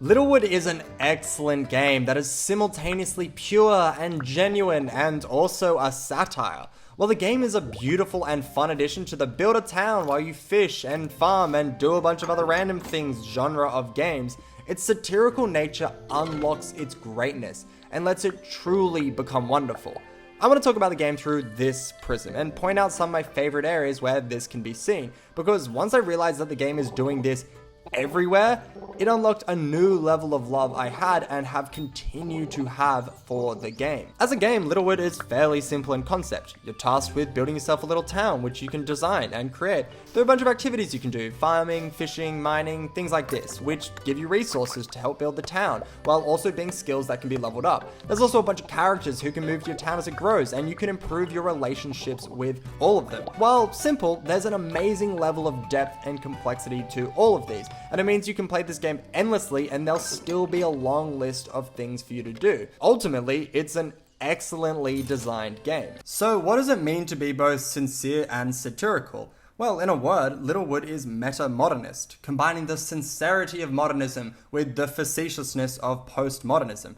Littlewood is an excellent game that is simultaneously pure and genuine and also a satire. While the game is a beautiful and fun addition to the build a town while you fish and farm and do a bunch of other random things genre of games, its satirical nature unlocks its greatness and lets it truly become wonderful. I want to talk about the game through this prism and point out some of my favorite areas where this can be seen, because once I realized that the game is doing this everywhere, it unlocked a new level of love I had and have continued to have for the game. As a game, Littlewood is fairly simple in concept. You're tasked with building yourself a little town which you can design and create. There are a bunch of activities you can do, farming, fishing, mining, things like this, which give you resources to help build the town, while also being skills that can be leveled up. There's also a bunch of characters who can move to your town as it grows, and you can improve your relationships with all of them. While simple, there's an amazing level of depth and complexity to all of these, and it means you can play this game endlessly and there'll still be a long list of things for you to do. Ultimately, it's an excellently designed game. So what does it mean to be both sincere and satirical? Well, in a word, Littlewood is metamodernist, combining the sincerity of modernism with the facetiousness of postmodernism.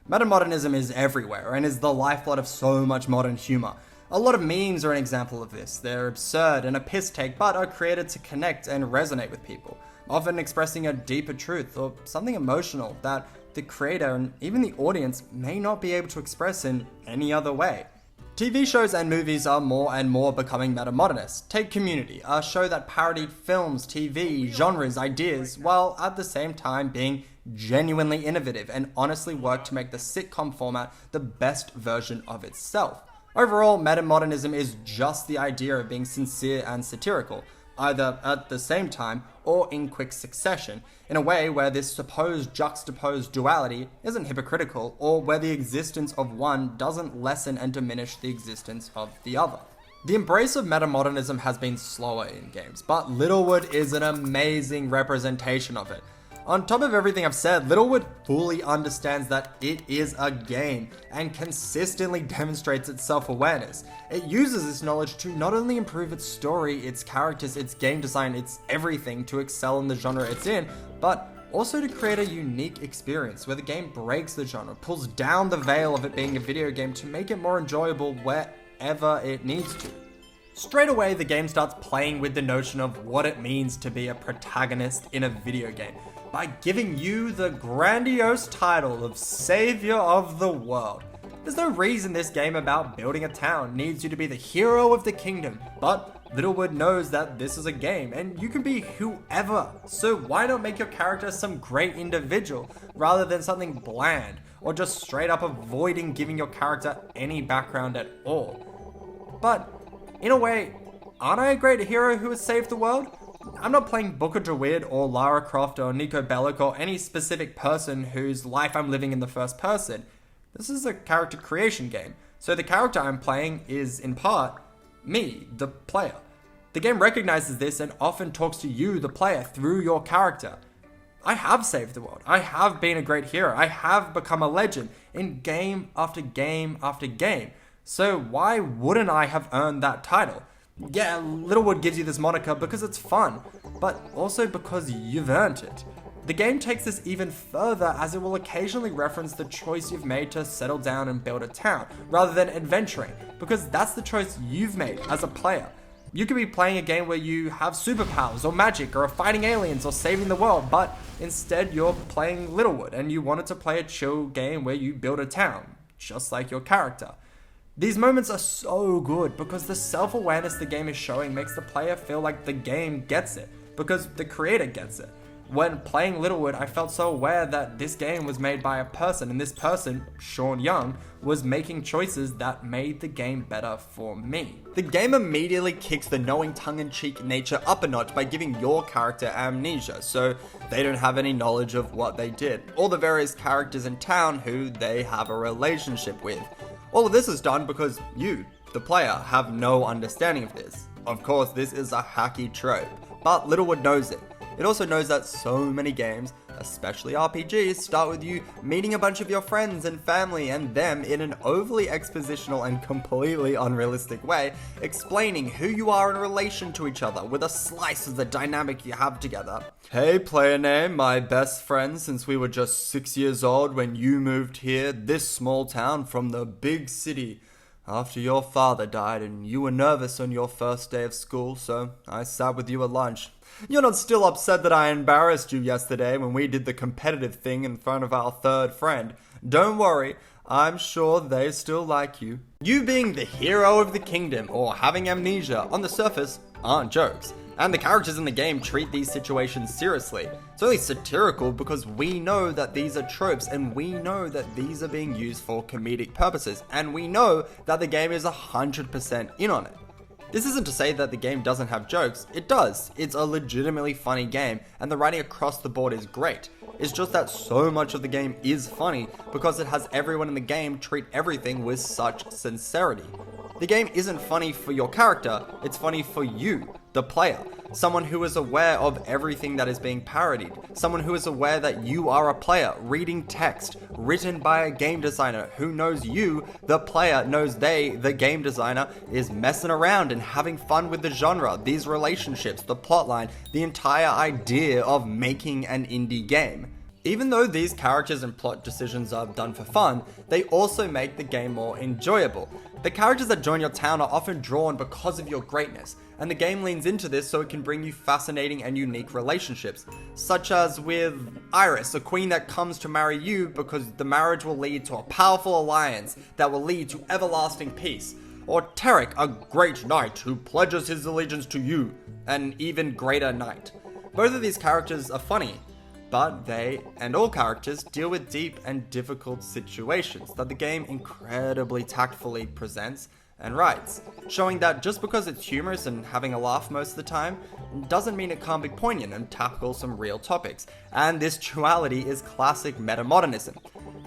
Metamodernism is everywhere and is the lifeblood of so much modern humor. A lot of memes are an example of this. They're absurd and a piss take, but are created to connect and resonate with people, often expressing a deeper truth or something emotional that the creator and even the audience may not be able to express in any other way. TV shows and movies are more and more becoming metamodernist. Take Community, a show that parodied films, TV, genres, ideas, while at the same time being genuinely innovative and honestly worked to make the sitcom format the best version of itself. Overall, metamodernism is just the idea of being sincere and satirical, either at the same time or in quick succession, in a way where this supposed juxtaposed duality isn't hypocritical, or where the existence of one doesn't lessen and diminish the existence of the other. The embrace of metamodernism has been slower in games, but Littlewood is an amazing representation of it. On top of everything I've said, Littlewood fully understands that it is a game and consistently demonstrates its self-awareness. It uses this knowledge to not only improve its story, its characters, its game design, its everything to excel in the genre it's in, but also to create a unique experience where the game breaks the genre, pulls down the veil of it being a video game to make it more enjoyable wherever it needs to. Straight away, the game starts playing with the notion of what it means to be a protagonist in a video game, by giving you the grandiose title of Savior of the World. There's no reason this game about building a town needs you to be the hero of the kingdom, but Littlewood knows that this is a game and you can be whoever, so why not make your character some great individual rather than something bland or just straight up avoiding giving your character any background at all. But in a way, aren't I a great hero who has saved the world? I'm not playing Booker DeWitt or Lara Croft or Nico Bellic or any specific person whose life I'm living in the first person. This is a character creation game, so the character I'm playing is, in part, me, the player. The game recognizes this and often talks to you, the player, through your character. I have saved the world. I have been a great hero. I have become a legend in game after game after game. So why wouldn't I have earned that title? Yeah, Littlewood gives you this moniker because it's fun, but also because you've earned it. The game takes this even further, as it will occasionally reference the choice you've made to settle down and build a town, rather than adventuring, because that's the choice you've made as a player. You could be playing a game where you have superpowers, or magic, or are fighting aliens, or saving the world, but instead you're playing Littlewood, and you wanted to play a chill game where you build a town, just like your character. These moments are so good because the self-awareness the game is showing makes the player feel like the game gets it, because the creator gets it. When playing Littlewood, I felt so aware that this game was made by a person, and this person, Sean Young, was making choices that made the game better for me. The game immediately kicks the knowing tongue-in-cheek nature up a notch by giving your character amnesia, so they don't have any knowledge of what they did, or the various characters in town who they have a relationship with. All of this is done because you, the player, have no understanding of this. Of course, this is a hacky trope, but Littlewood knows it. It also knows that so many games especially RPGs, start with you meeting a bunch of your friends and family and them in an overly expositional and completely unrealistic way, explaining who you are in relation to each other with a slice of the dynamic you have together. Hey player name, my best friend since we were just 6 years old when you moved here, this small town from the big city. After your father died and you were nervous on your first day of school, so I sat with you at lunch. You're not still upset that I embarrassed you yesterday when we did the competitive thing in front of our third friend. Don't worry, I'm sure they still like you. You being the hero of the kingdom or having amnesia on the surface aren't jokes. And the characters in the game treat these situations seriously. It's only satirical because we know that these are tropes and we know that these are being used for comedic purposes. And we know that the game is 100% in on it. This isn't to say that the game doesn't have jokes. It does. It's a legitimately funny game and the writing across the board is great. It's just that so much of the game is funny because it has everyone in the game treat everything with such sincerity. The game isn't funny for your character, it's funny for you, the player. Someone who is aware of everything that is being parodied. Someone who is aware that you are a player reading text written by a game designer who knows you, the player, knows they, the game designer, is messing around and having fun with the genre, these relationships, the plotline, the entire idea of making an indie game. Even though these characters and plot decisions are done for fun, they also make the game more enjoyable. The characters that join your town are often drawn because of your greatness, and the game leans into this so it can bring you fascinating and unique relationships, such as with Iris, a queen that comes to marry you because the marriage will lead to a powerful alliance that will lead to everlasting peace, or Tarek, a great knight who pledges his allegiance to you, an even greater knight. Both of these characters are funny, but they, and all characters, deal with deep and difficult situations that the game incredibly tactfully presents and writes, showing that just because it's humorous and having a laugh most of the time, doesn't mean it can't be poignant and tackle some real topics. And this duality is classic metamodernism.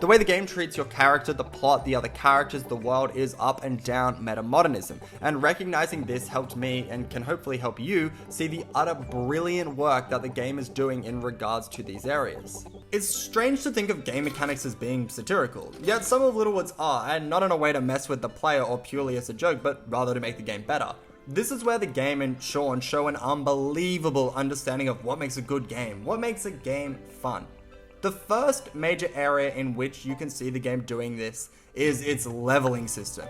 The way the game treats your character, the plot, the other characters, the world is up and down metamodernism. And recognizing this helped me, and can hopefully help you, see the utter brilliant work that the game is doing in regards to these areas. It's strange to think of game mechanics as being satirical, yet some of Littlewood's are, and not in a way to mess with the player or purely as a joke, but rather to make the game better. This is where the game and Sean show an unbelievable understanding of what makes a good game, what makes a game fun. The first major area in which you can see the game doing this is its leveling system.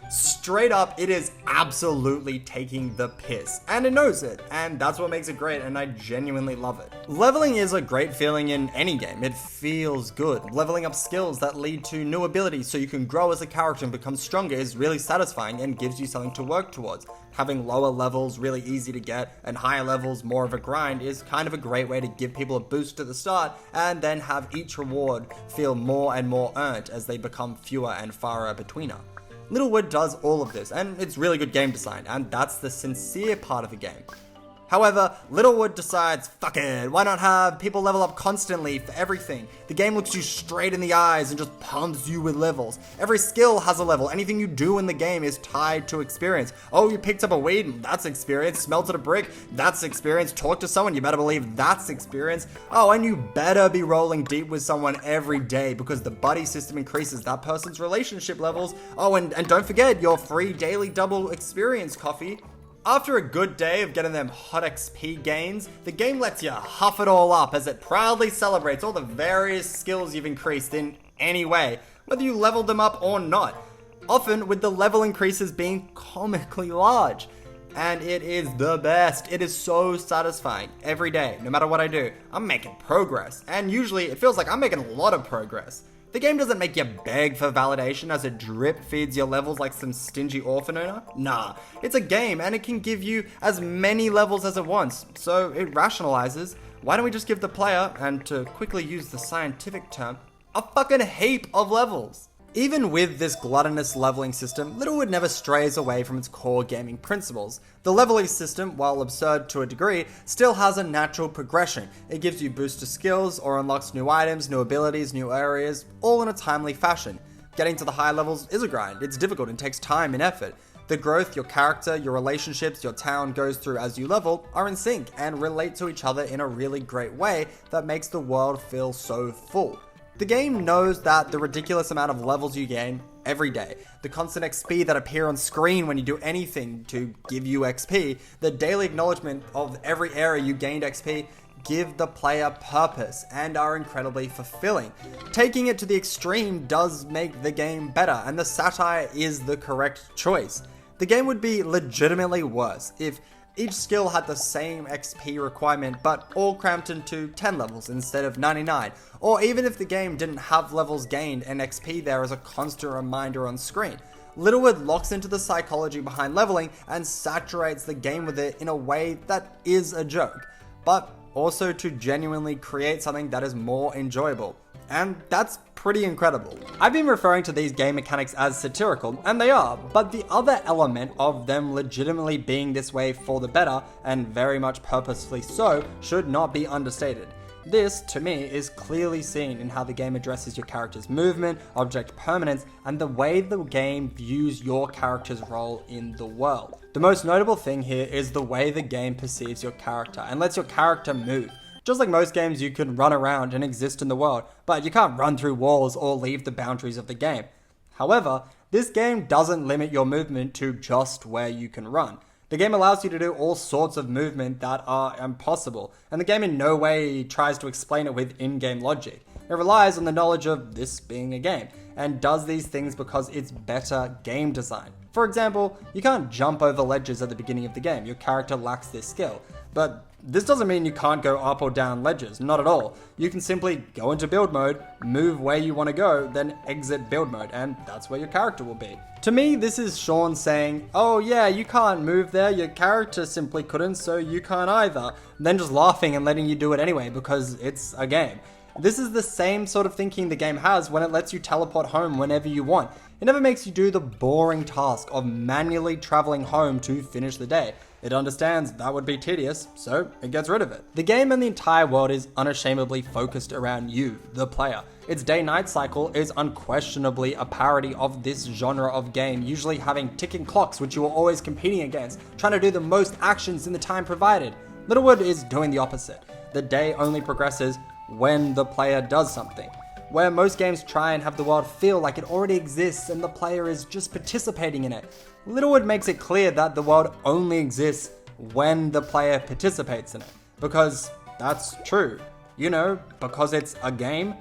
Straight up, it is absolutely taking the piss, and it knows it, and that's what makes it great, and I genuinely love it. Leveling is a great feeling in any game. It feels good. Leveling up skills that lead to new abilities so you can grow as a character and become stronger is really satisfying and gives you something to work towards. Having lower levels really easy to get and higher levels more of a grind is kind of a great way to give people a boost at the start and then have each reward feel more and more earned as they become fewer and farer betweener. Littlewood does all of this, and it's really good game design, and that's the sincere part of the game. However, Littlewood decides, fuck it, why not have people level up constantly for everything? The game looks you straight in the eyes and just pumps you with levels. Every skill has a level. Anything you do in the game is tied to experience. Oh, you picked up a weed, that's experience. Smelted a brick, that's experience. Talked to someone, you better believe that's experience. Oh, and you better be rolling deep with someone every day because the buddy system increases that person's relationship levels. Oh, and don't forget your free daily double experience coffee. After a good day of getting them hot XP gains, the game lets you huff it all up as it proudly celebrates all the various skills you've increased in any way, whether you leveled them up or not, often with the level increases being comically large. And it is the best. It is so satisfying. Every day, no matter what I do, I'm making progress, and usually it feels like I'm making a lot of progress. The game doesn't make you beg for validation as it drip feeds your levels like some stingy orphan owner. Nah, it's a game and it can give you as many levels as it wants, so it rationalizes. Why don't we just give the player, and to quickly use the scientific term, a fucking heap of levels? Even with this gluttonous leveling system, Littlewood never strays away from its core gaming principles. The leveling system, while absurd to a degree, still has a natural progression. It gives you boosts to skills or unlocks new items, new abilities, new areas, all in a timely fashion. Getting to the high levels is a grind. It's difficult and takes time and effort. The growth your character, your relationships, your town goes through as you level are in sync and relate to each other in a really great way that makes the world feel so full. The game knows that the ridiculous amount of levels you gain every day, the constant XP that appear on screen when you do anything to give you XP, the daily acknowledgement of every area you gained XP give the player purpose and are incredibly fulfilling. Taking it to the extreme does make the game better, and the satire is the correct choice. The game would be legitimately worse if each skill had the same XP requirement but all cramped into 10 levels instead of 99, or even if the game didn't have levels gained and XP there as a constant reminder on screen. Littlewood locks into the psychology behind leveling and saturates the game with it in a way that is a joke, but also to genuinely create something that is more enjoyable. And that's pretty incredible. I've been referring to these game mechanics as satirical, and they are, but the other element of them legitimately being this way for the better, and very much purposefully so, should not be understated. This, to me, is clearly seen in how the game addresses your character's movement, object permanence, and the way the game views your character's role in the world. The most notable thing here is the way the game perceives your character and lets your character move. Just like most games, you can run around and exist in the world, but you can't run through walls or leave the boundaries of the game. However, this game doesn't limit your movement to just where you can run. The game allows you to do all sorts of movement that are impossible, and the game in no way tries to explain it with in-game logic. It relies on the knowledge of this being a game, and does these things because it's better game design. For example, you can't jump over ledges at the beginning of the game, your character lacks this skill, but this doesn't mean you can't go up or down ledges, not at all. You can simply go into build mode, move where you want to go, then exit build mode, and that's where your character will be. To me, this is Sean saying, oh yeah, you can't move there, your character simply couldn't, so you can't either. Then just laughing and letting you do it anyway because it's a game. This is the same sort of thinking the game has when it lets you teleport home whenever you want. It never makes you do the boring task of manually traveling home to finish the day. It understands that would be tedious, so it gets rid of it. The game and the entire world is unashamedly focused around you, the player. Its day-night cycle is unquestionably a parody of this genre of game, usually having ticking clocks which you are always competing against, trying to do the most actions in the time provided. Littlewood is doing the opposite. The day only progresses when the player does something. Where most games try and have the world feel like it already exists and the player is just participating in it, Littlewood makes it clear that the world only exists when the player participates in it. Because that's true. You know, because it's a game.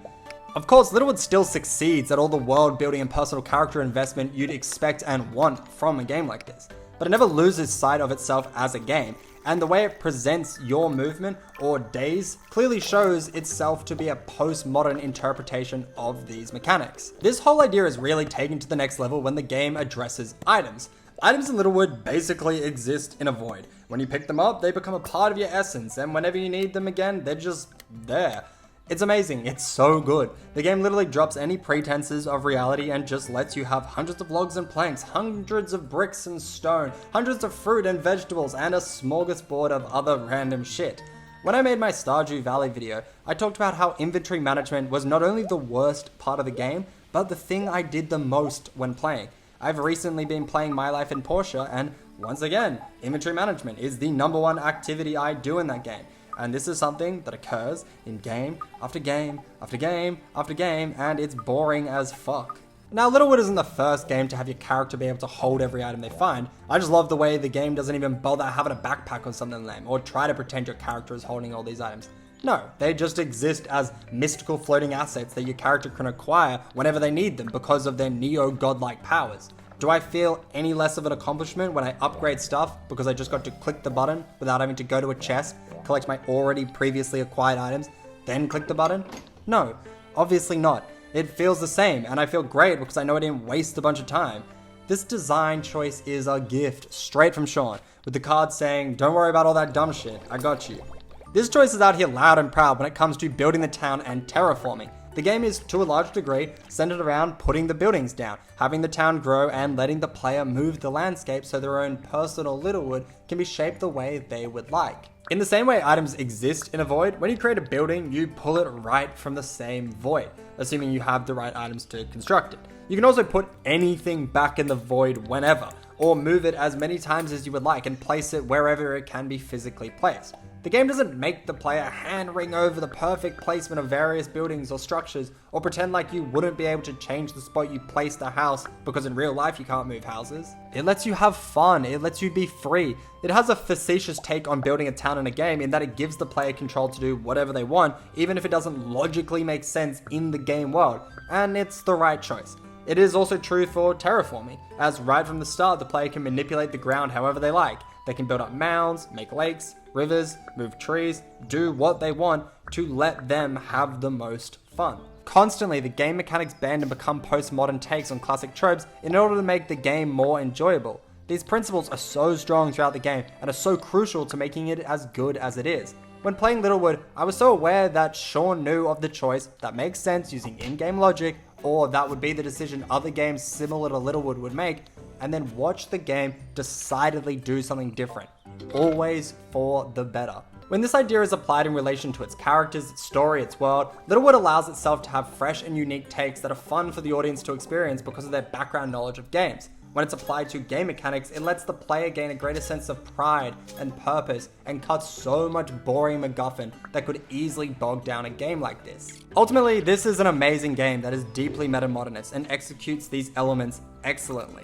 Of course, Littlewood still succeeds at all the world building and personal character investment you'd expect and want from a game like this. But it never loses sight of itself as a game, and the way it presents your movement or days clearly shows itself to be a postmodern interpretation of these mechanics. This whole idea is really taken to the next level when the game addresses items. Items in Littlewood basically exist in a void. When you pick them up, they become a part of your essence, and whenever you need them again, they're just there. It's amazing, it's so good. The game literally drops any pretenses of reality and just lets you have hundreds of logs and planks, hundreds of bricks and stone, hundreds of fruit and vegetables, and a smorgasbord of other random shit. When I made my Stardew Valley video, I talked about how inventory management was not only the worst part of the game, but the thing I did the most when playing. I've recently been playing My Life in Portia, and once again, inventory management is the #1 activity I do in that game. And this is something that occurs in game after game after game after game, and it's boring as fuck. Now, Littlewood isn't the first game to have your character be able to hold every item they find. I just love the way the game doesn't even bother having a backpack or something lame, or try to pretend your character is holding all these items. No, they just exist as mystical floating assets that your character can acquire whenever they need them because of their neo-godlike powers. Do I feel any less of an accomplishment when I upgrade stuff because I just got to click the button without having to go to a chest, collect my already previously acquired items, then click the button? No, obviously not. It feels the same, and I feel great because I know I didn't waste a bunch of time. This design choice is a gift, straight from Sean, with the card saying, don't worry about all that dumb shit, I got you. This choice is out here loud and proud when it comes to building the town and terraforming. The game is, to a large degree, centered around putting the buildings down, having the town grow, and letting the player move the landscape so their own personal Littlewood can be shaped the way they would like. In the same way items exist in a void, when you create a building, you pull it right from the same void, assuming you have the right items to construct it. You can also put anything back in the void whenever. or move it as many times as you would like and place it wherever it can be physically placed. The game doesn't make the player hand-wring over the perfect placement of various buildings or structures, or pretend like you wouldn't be able to change the spot you placed a house, because in real life you can't move houses. It lets you have fun, it lets you be free. It has a facetious take on building a town in a game in that it gives the player control to do whatever they want, even if it doesn't logically make sense in the game world, and it's the right choice. It is also true for terraforming, as right from the start the player can manipulate the ground however they like. They can build up mounds, make lakes, rivers, move trees, do what they want to let them have the most fun. Constantly, the game mechanics bend and become postmodern takes on classic tropes in order to make the game more enjoyable. These principles are so strong throughout the game and are so crucial to making it as good as it is. When playing Littlewood, I was so aware that Sean knew of the choice that makes sense using in-game logic, or that would be the decision other games similar to Littlewood would make, and then watch the game decidedly do something different, always for the better. When this idea is applied in relation to its characters, its story, its world, Littlewood allows itself to have fresh and unique takes that are fun for the audience to experience because of their background knowledge of games. When it's applied to game mechanics, it lets the player gain a greater sense of pride and purpose and cuts so much boring MacGuffin that could easily bog down a game like this. Ultimately, this is an amazing game that is deeply metamodernist and executes these elements excellently.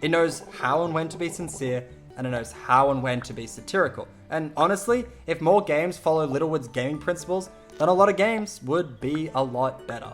It knows how and when to be sincere, and it knows how and when to be satirical. And honestly, if more games follow Littlewood's gaming principles, then a lot of games would be a lot better.